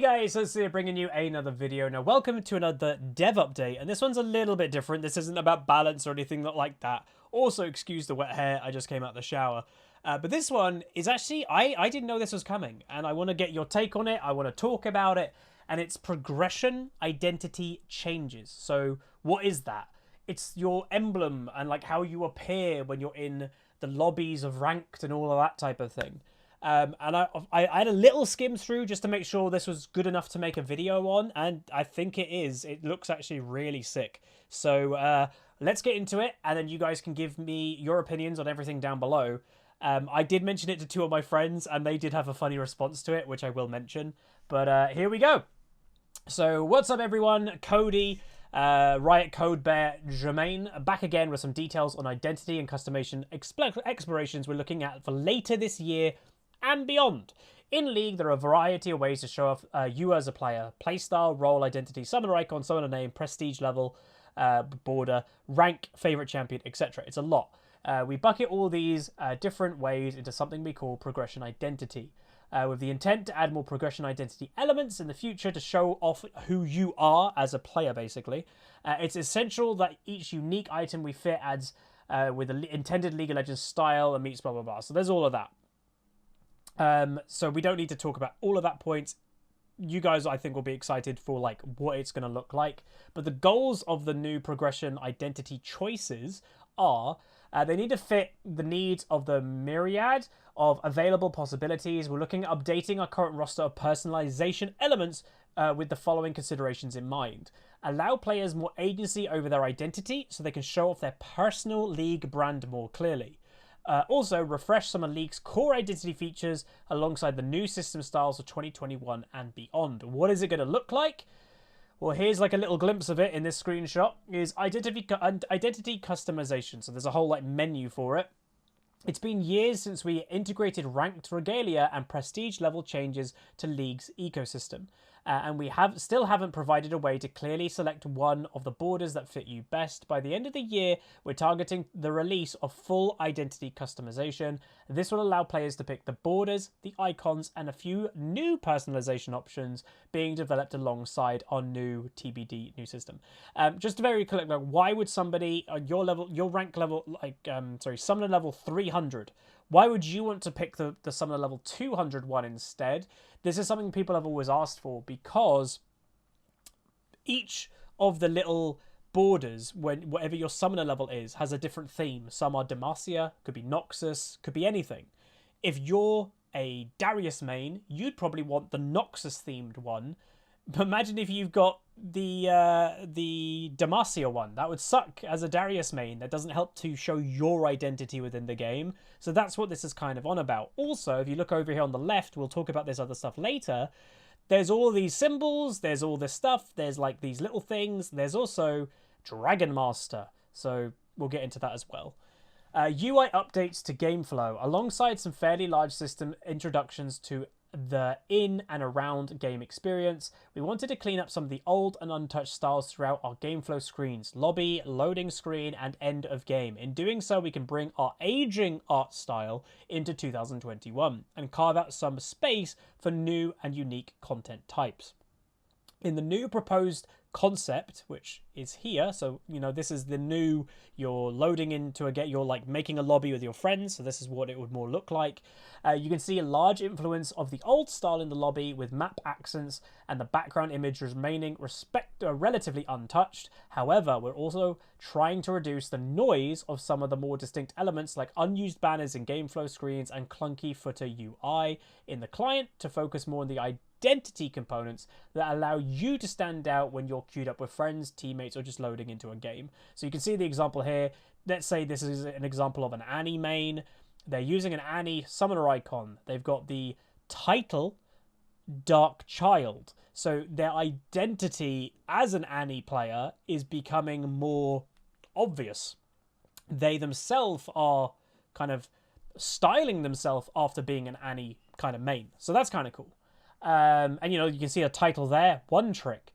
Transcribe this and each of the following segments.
Hey guys, so here bringing you another video. Now, welcome to another dev update, and this one's a little bit different. This isn't about balance or anything like that. Also, excuse the wet hair, I just came out of the shower. But this one is actually, I didn't know this was coming, and I want to get your take on it. I want to talk about it, and it's progression identity changes. So, what is that? It's your emblem and like how you appear when you're in the lobbies of ranked and all of that type of thing. And I had a little skim through just to make sure this was good enough to make a video on, and I think it is. It looks actually really sick. So let's get into it, and then you guys can give me your opinions on everything down below. I did mention it to two of my friends, and they did have a funny response to it, which I will mention. But here we go. So what's up, everyone? Cody, Riot Code Bear, Jermaine, back again with some details on identity and customization explorations we're looking at for later this year and beyond. In League, there are a variety of ways to show off you as a player. Playstyle, role, identity, summoner icon, summoner name, prestige level, border, rank, favorite champion, etc. It's a lot. We bucket all these different ways into something we call progression identity, with the intent to add more progression identity elements in the future to show off who you are as a player, basically. It's essential that each unique item we fit adds with the intended League of Legends style and meets blah, blah, blah. So there's all of that. So we don't need to talk about all of that points. You guys, I think, will be excited for like what it's going to look like. But the goals of the new progression identity choices are they need to fit the needs of the myriad of available possibilities. We're looking at updating our current roster of personalization elements with the following considerations in mind. Allow players more agency over their identity so they can show off their personal League brand more clearly. Also, refresh some of League's core identity features alongside the new system styles of 2021 and beyond. What is it going to look like? Well, here's like a little glimpse of it in this screenshot. Is identity customization. So there's a whole like menu for it. It's been years since we integrated ranked regalia and prestige level changes to League's ecosystem. And we still haven't provided a way to clearly select one of the borders that fit you best. By the end of the year, we're targeting the release of full identity customization. This will allow players to pick the borders, the icons, and a few new personalization options being developed alongside our new TBD new system. Just very quick, like, why would somebody on your level, your rank level, like, summoner level 300, why would you want to pick the summoner level 200 one instead? This is something people have always asked for, because each of the little borders, whatever your summoner level is, has a different theme. Some are Demacia, could be Noxus, could be anything. If you're a Darius main, you'd probably want the Noxus themed one. But imagine if you've got the Demacia one. That would suck as a Darius main. That doesn't help to show your identity within the game. So that's what this is kind of on about. Also, if you look over here on the left, we'll talk about this other stuff later. There's all these symbols. There's all this stuff. There's like these little things. There's also Dragon Master. So we'll get into that as well. UI updates to game flow, alongside some fairly large system introductions to the in and around game experience. We wanted to clean up some of the old and untouched styles throughout our game flow screens, lobby, loading screen, and end of game. In doing so, we can bring our aging art style into 2021 and carve out some space for new and unique content types. In the new proposed concept, which is here, so you know, this is the new, you're loading into you're like making a lobby with your friends, so this is what it would more look like. You can see a large influence of the old style in the lobby, with map accents and the background image remaining relatively untouched. However, we're also trying to reduce the noise of some of the more distinct elements, like unused banners in game flow screens and clunky footer UI in the client, to focus more on the identity components that allow you to stand out when you're queued up with friends, teammates, or just loading into a game. So you can see the example here. Let's say this is an example of an Annie main. They're using an Annie summoner icon. They've got the title Dark Child. So their identity as an Annie player is becoming more obvious. They themselves are kind of styling themselves after being an Annie kind of main. So that's kind of cool. And you know, you can see a title there, One Trick,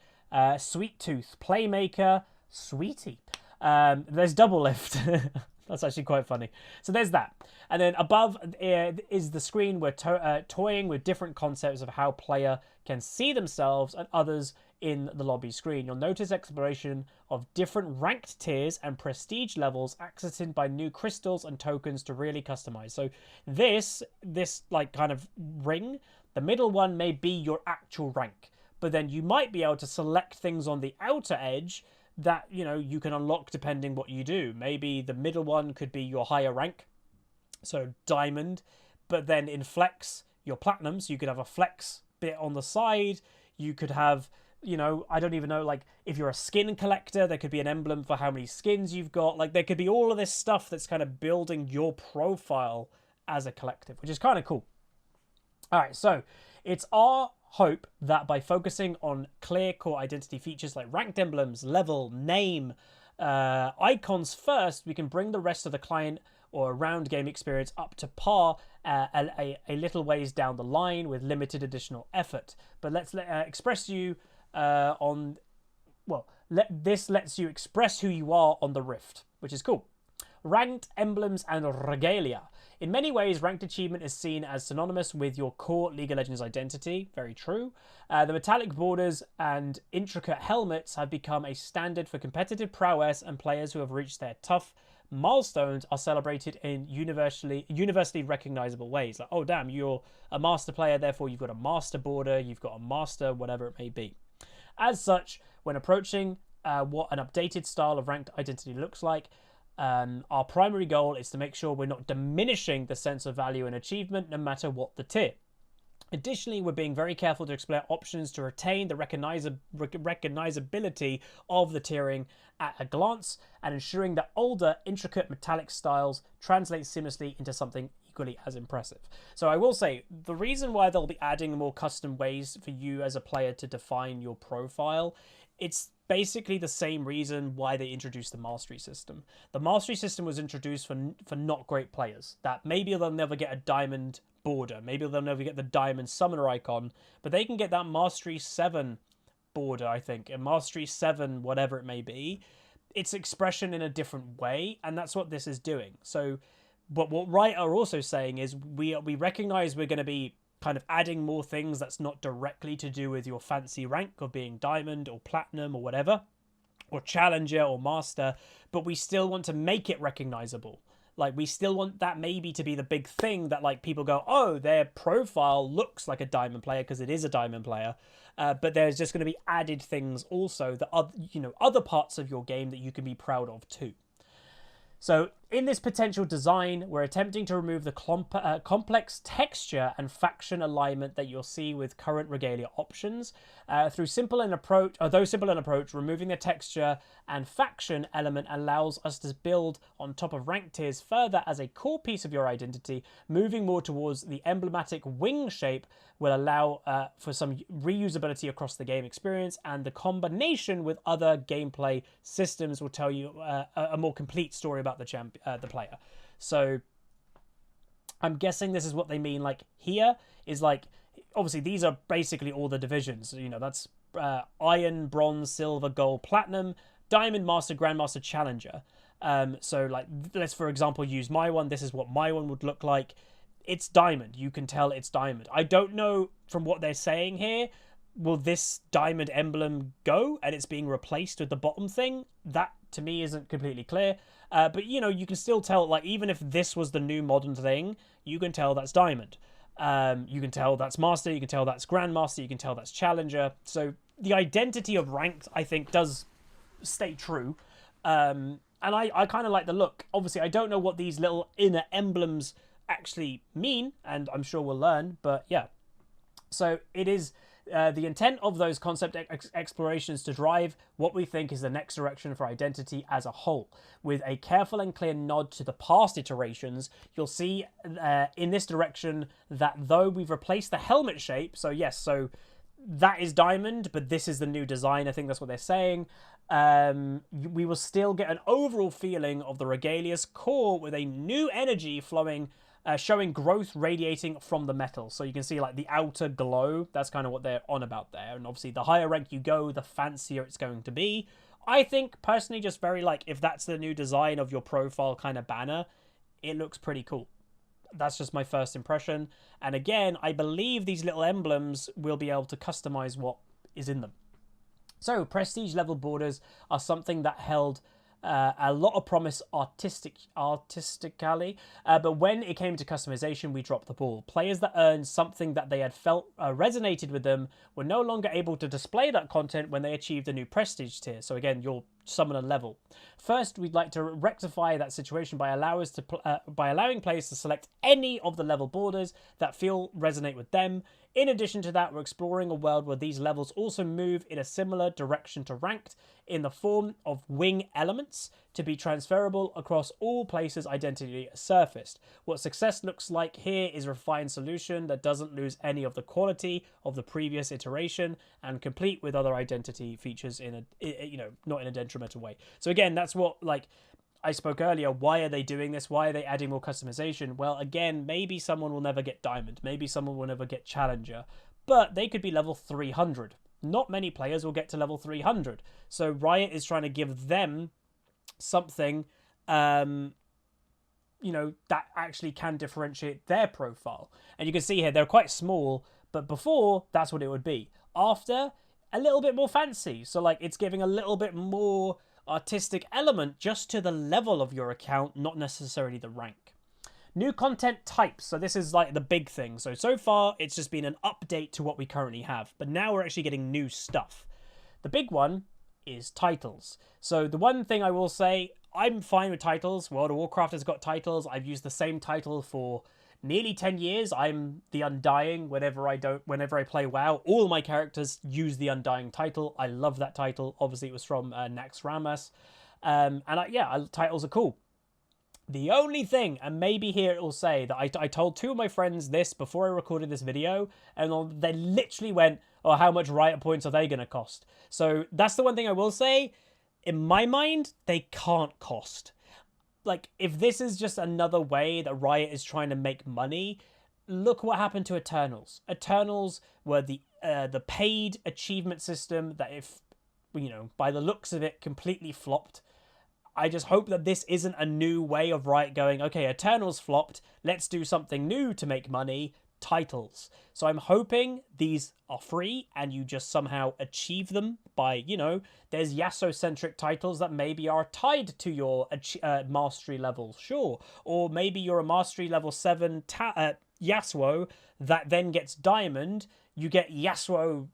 Sweet Tooth, Playmaker, Sweetie. There's Double Lift. That's actually quite funny. So there's that. And then above is the screen we're toying with different concepts of how player can see themselves and others in the lobby screen. You'll notice exploration of different ranked tiers and prestige levels accessed by new crystals and tokens to really customize. So this like kind of ring, the middle one may be your actual rank, but then you might be able to select things on the outer edge that, you know, you can unlock depending what you do. Maybe the middle one could be your higher rank, so diamond, but then in flex, your platinum, so you could have a flex bit on the side. You could have, you know, I don't even know, like, if you're a skin collector, there could be an emblem for how many skins you've got. Like, there could be all of this stuff that's kind of building your profile as a collective, which is kind of cool. All right, so it's our hope that by focusing on clear core identity features like ranked emblems, level, name, icons first, we can bring the rest of the client or around game experience up to par a little ways down the line with limited additional effort. But let's express you this lets you express who you are on the Rift, which is cool. Ranked emblems and regalia. In many ways, ranked achievement is seen as synonymous with your core League of Legends identity. Very true. The metallic borders and intricate helmets have become a standard for competitive prowess, and players who have reached their tough milestones are celebrated in universally recognizable ways. Like, oh damn, you're a master player, therefore you've got a master border, you've got a master whatever it may be. As such, when approaching what an updated style of ranked identity looks like, our primary goal is to make sure we're not diminishing the sense of value and achievement no matter what the tier. Additionally, we're being very careful to explore options to retain the recognizability of the tiering at a glance and ensuring that older, intricate metallic styles translate seamlessly into something equally as impressive. So I will say, the reason why they'll be adding more custom ways for you as a player to define your profile, it's basically the same reason why they introduced the mastery system. The mastery system was introduced for not great players, that maybe they'll never get a diamond border, maybe they'll never get the diamond summoner icon, but they can get that mastery 7 border, I think, and mastery 7 whatever it may be. It's expression in a different way, and that's what this is doing. So but what Riot are also saying is we recognize we're going to be kind of adding more things that's not directly to do with your fancy rank of being diamond or platinum or whatever, or challenger or master, but we still want to make it recognizable. Like, we still want that maybe to be the big thing that, like, people go, oh, their profile looks like a diamond player because it is a diamond player. But there's just going to be added things also that are, you know, other parts of your game that you can be proud of too. So in this potential design, we're attempting to remove the complex texture and faction alignment that you'll see with current regalia options. Though simple in approach, removing the texture and faction element allows us to build on top of ranked tiers further as a core piece of your identity. Moving more towards the emblematic wing shape will allow for some reusability across the game experience, and the combination with other gameplay systems will tell you a more complete story about the player. So I'm guessing this is what they mean. Like, here is like, obviously these are basically all the divisions, you know, that's iron, bronze, silver, gold, platinum, diamond, master, grandmaster, challenger. So like, let's for example use my one. This is what my one would look like. It's diamond. You can tell it's diamond. I don't know from what they're saying here, will this diamond emblem go and it's being replaced with the bottom thing? That to me isn't completely clear. But you know, you can still tell, like, even if this was the new modern thing, you can tell that's diamond. You can tell that's master, you can tell that's grandmaster, you can tell that's challenger. So the identity of ranked, I think, does stay true. And I kind of like the look. Obviously, I don't know what these little inner emblems actually mean, and I'm sure we'll learn, but yeah. So it is the intent of those concept explorations to drive what we think is the next direction for identity as a whole. With a careful and clear nod to the past iterations, you'll see in this direction that though we've replaced the helmet shape, so yes, so that is diamond, but this is the new design. I think that's what they're saying. We will still get an overall feeling of the regalia's core with a new energy flowing, showing growth radiating from the metal. So you can see like the outer glow. That's kind of what they're on about there. And obviously the higher rank you go, the fancier it's going to be. I think, personally, just very, like, if that's the new design of your profile kind of banner, it looks pretty cool. That's just my first impression. And again, I believe these little emblems will be able to customize what is in them. So, prestige level borders are something that held a lot of promise artistically, but when it came to customization, we dropped the ball. Players that earned something that they had felt resonated with them were no longer able to display that content when they achieved a new prestige tier. So again, your summoner level. First, we'd like to rectify that situation by allowing players to select any of the level borders that feel resonate with them. In addition to that, we're exploring a world where these levels also move in a similar direction to ranked in the form of wing elements to be transferable across all places identity is surfaced. What success looks like here is a refined solution that doesn't lose any of the quality of the previous iteration and complete with other identity features in a, not in a detrimental way. So again, that's what, like, I spoke earlier, why are they doing this? Why are they adding more customization? Well, again, maybe someone will never get Diamond. Maybe someone will never get Challenger. But they could be level 300. Not many players will get to level 300. So Riot is trying to give them something, that actually can differentiate their profile. And you can see here, they're quite small. But before, that's what it would be. After, a little bit more fancy. So, like, it's giving a little bit more artistic element just to the level of your account, not necessarily the rank. New content types. So this is like the big thing. So far, it's just been an update to what we currently have. But now we're actually getting new stuff. The big one is titles. So the one thing I will say, I'm fine with titles. World of Warcraft has got titles. I've used the same title for nearly 10 years. I'm the Undying whenever I play WoW. All my characters use the Undying title. I love that title. Obviously, it was from Nax Ramas. Titles are cool. The only thing, and maybe here it will say that I told two of my friends this before I recorded this video, and they literally went, oh, how much Riot points are they going to cost? So that's the one thing I will say. In my mind, they can't cost. Like, if this is just another way that Riot is trying to make money, look what happened to Eternals. Eternals were the paid achievement system that, if, by the looks of it, completely flopped. I just hope that this isn't a new way of Riot going, okay, Eternals flopped, let's do something new to make money. Titles. So I'm hoping these are free and you just somehow achieve them by, there's Yasuo-centric titles that maybe are tied to your mastery level, sure. Or maybe you're a mastery level 7 Yasuo that then gets Diamond, you get Yasuo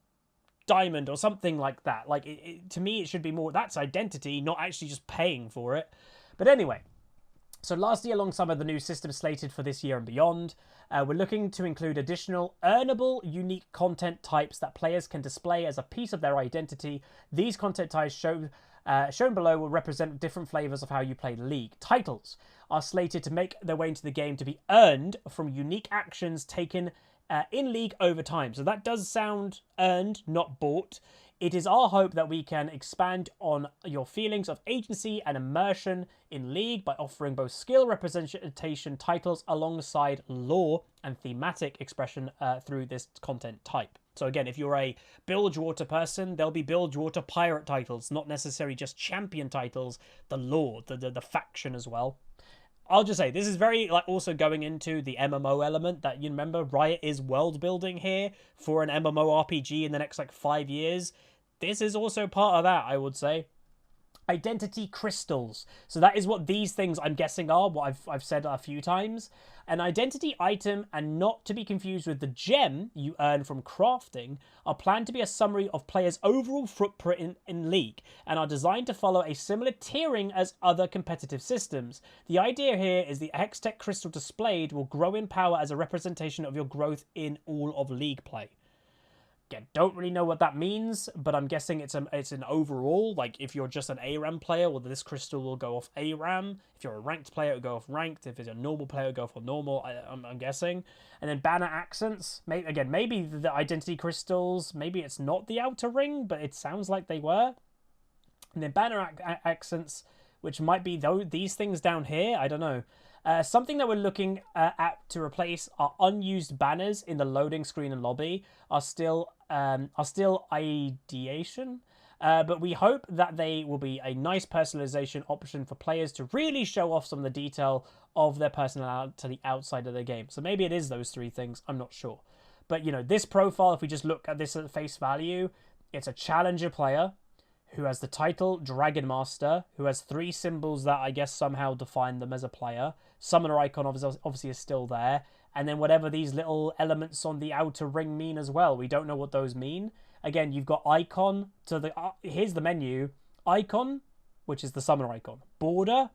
Diamond or something like that. Like, to me, it should be more, that's identity, not actually just paying for it. But anyway, so lastly, alongside of the new system slated for this year and beyond, we're looking to include additional earnable, unique content types that players can display as a piece of their identity. These content types shown below will represent different flavors of how you play the League. Titles are slated to make their way into the game to be earned from unique actions taken in League over time. So that does sound earned, not bought. It is our hope that we can expand on your feelings of agency and immersion in League by offering both skill representation titles alongside lore and thematic expression through this content type. So again, if you're a Bilgewater person, there'll be Bilgewater pirate titles, not necessarily just champion titles, the lore, the faction as well. I'll just say, this is very, also going into the MMO element that, you remember, Riot is world building here for an MMORPG in the next, 5 years. This is also part of that, I would say. Identity crystals. So that is what these things, I'm guessing, are, what I've said a few times. An identity item, and not to be confused with the gem you earn from crafting, are planned to be a summary of players' overall footprint in League, and are designed to follow a similar tiering as other competitive systems. The idea here is the Hextech crystal displayed will grow in power as a representation of your growth in all of League play. Again, don't really know what that means, but I'm guessing it's an overall, like, if you're just an ARAM player, well, this crystal will go off ARAM. If you're a ranked player, it'll go off ranked. If it's a normal player, it'll go off normal, I'm guessing. And then banner accents. Maybe the identity crystals, maybe it's not the outer ring, but it sounds like they were. And then banner accents, which might be these things down here, I don't know. Something that we're looking at to replace our unused banners in the loading screen and lobby are still are still ideation. But we hope that they will be a nice personalization option for players to really show off some of the detail of their personality outside of the game. So maybe it is those three things. I'm not sure. But, you know, this profile, if we just look at this at face value, it's a challenger player who has the title Dragon Master, who has 3 symbols that I guess somehow define them as a player. Summoner icon obviously is still there. And then whatever these little elements on the outer ring mean as well. We don't know what those mean. Again, you've got icon to the... here's the menu. Icon, which is the summoner icon. Border.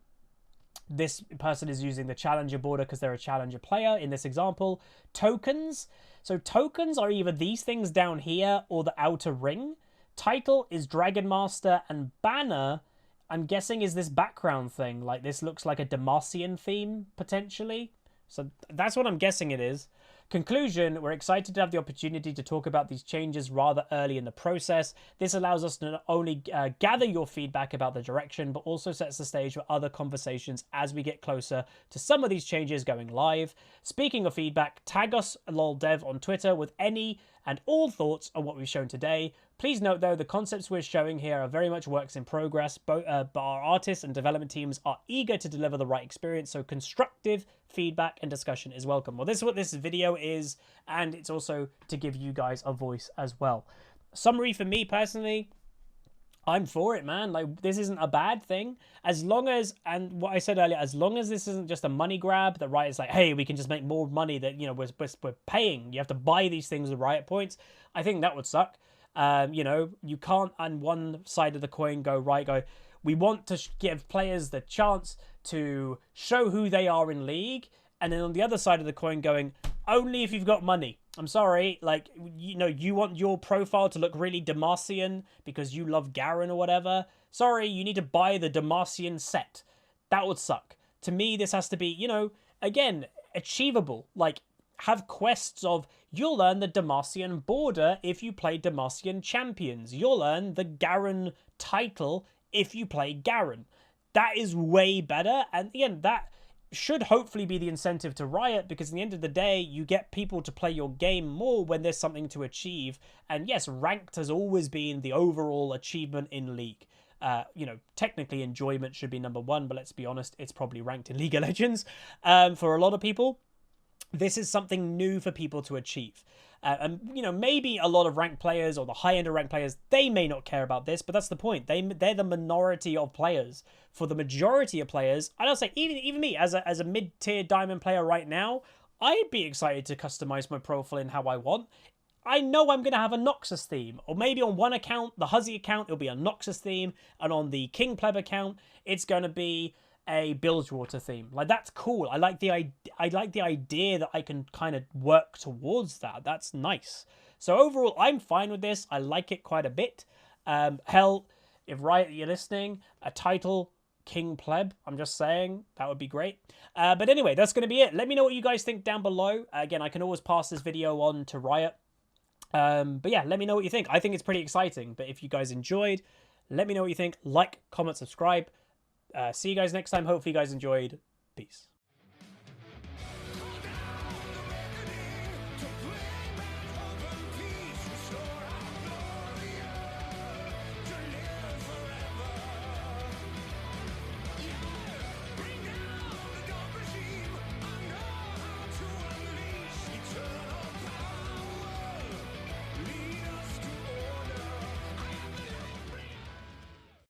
This person is using the challenger border because they're a challenger player in this example. Tokens. So tokens are either these things down here or the outer ring. Title is Dragon Master, and banner, I'm guessing, is this background thing. Like, this looks like a Demacian theme, potentially. So that's what I'm guessing it is. Conclusion, we're excited to have the opportunity to talk about these changes rather early in the process. This allows us to not only gather your feedback about the direction, but also sets the stage for other conversations as we get closer to some of these changes going live. Speaking of feedback, tag us loldev on Twitter with any and all thoughts on what we've shown today. Please note, though, the concepts we're showing here are very much works in progress, but our artists and development teams are eager to deliver the right experience, so constructive feedback and discussion is welcome. Well, this is what this video is, and it's also to give you guys a voice as well. Summary for me, personally, I'm for it, man. Like, this isn't a bad thing. As long as, and what I said earlier, as long as this isn't just a money grab, that Riot's like, hey, we can just make more money that, you know, we're paying. You have to buy these things with Riot points. I think that would suck. You know, you can't on one side of the coin go, we want to give players the chance to show who they are in League. And then on the other side of the coin going, only if you've got money. I'm sorry, like, you know, you want your profile to look really Demacian because you love Garen or whatever. Sorry, you need to buy the Demacian set. That would suck. To me, this has to be, you know, again, achievable. Like, have quests of, you'll earn the Demacian border if you play Demacian champions. You'll earn the Garen title if you play Garen. That is way better. And again, that should hopefully be the incentive to Riot, because at the end of the day, you get people to play your game more when there's something to achieve. And yes, ranked has always been the overall achievement in League. You know, technically enjoyment should be number 1, but let's be honest, it's probably ranked in League of Legends for a lot of people. This is something new for people to achieve. And, you know, maybe a lot of ranked players or the high-end of ranked players, they may not care about this, but that's the point. They're the minority of players. For the majority of players, I don't say, even me, as a mid-tier diamond player right now, I'd be excited to customize my profile in how I want. I know I'm going to have a Noxus theme, or maybe on one account, the Huzzy account, it'll be a Noxus theme, and on the King Pleb account, it's going to be a Bilgewater theme. Like, that's cool. I like the idea that I can kind of work towards that. That's nice. So overall, I'm fine with this. I like it quite a bit. Hell, if Riot, you're listening, a title, King Pleb, I'm just saying, that would be great. But anyway, that's going to be it. Let me know what you guys think down below. Again, I can always pass this video on to Riot. But yeah, let me know what you think. I think it's pretty exciting. But if you guys enjoyed, let me know what you think. Like, comment, subscribe. See you guys next time. Hopefully you guys enjoyed. Peace.